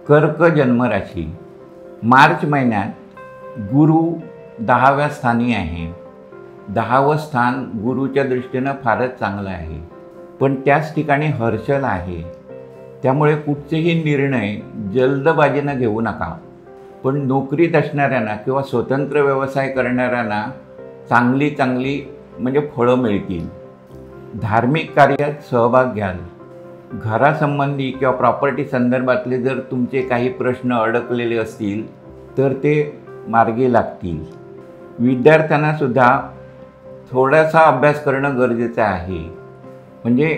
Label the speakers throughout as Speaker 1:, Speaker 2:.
Speaker 1: कर्क जन्मराशी मार्च महिन्यात गुरु 10व्या स्थानी आहे। 10वं स्थान गुरुच्या दृष्टीनं फारच चांगलं आहे, पण त्याच ठिकाणी हर्षल आहे। त्यामुळे कुठचेही निर्णय जल्दबाजीनं घेऊ नका। पण नोकरीत असणाऱ्यांना किंवा स्वतंत्र व्यवसाय करणाऱ्यांना चांगली म्हणजे फळं मिळतील। धार्मिक कार्यात सहभाग घ्याल। घरासंबंधी किंवा प्रॉपर्टी संदर्भातले जर तुमचे काही प्रश्न अडकलेले असतील तर ते मार्गी लागतील। विद्यार्थ्यांना सुद्धा थोडासा अभ्यास करणं गरजेचं आहे। म्हणजे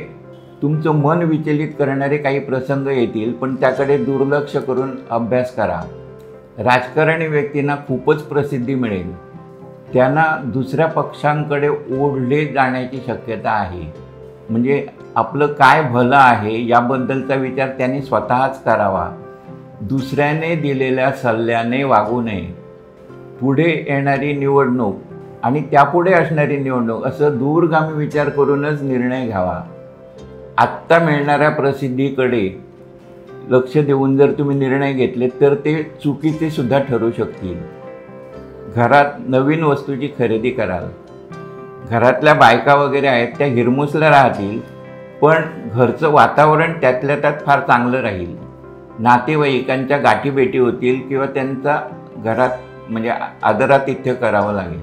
Speaker 1: तुमचं मन विचलित करणारे काही प्रसंग येतील, पण त्याकडे दुर्लक्ष करून अभ्यास करा। राजकारणी व्यक्तींना खूपच प्रसिद्धी मिळेल। त्यांना दुसऱ्या पक्षांकडे ओढले जाण्याची शक्यता आहे। म्हणजे आपलं काय भलं आहे याबद्दलचा विचार त्यांनी स्वतःच करावा। दुसऱ्याने दिलेल्या सल्ल्याने वागू नये। पुढे येणारी निवडणूक आणि त्यापुढे असणारी निवडणूक असं दूरगामी विचार करूनच निर्णय घ्यावा। आत्ता मिळणाऱ्या प्रसिद्धीकडे लक्ष देऊन जर तुम्ही निर्णय घेतले तर ते चुकीचे सुद्धा ठरू शकतील। घरात नवीन वस्तूची खरेदी कराल। घरातल्या बायका वगैरे आहेत त्या हिरमुसल्या राहतील, पण घरचं वातावरण त्यातल्या त्यात फार चांगलं राहील। नातेवाईकांच्या गाठीभेटी होतील किंवा त्यांचा घरात म्हणजे आदरातिथ्य करावं लागेल।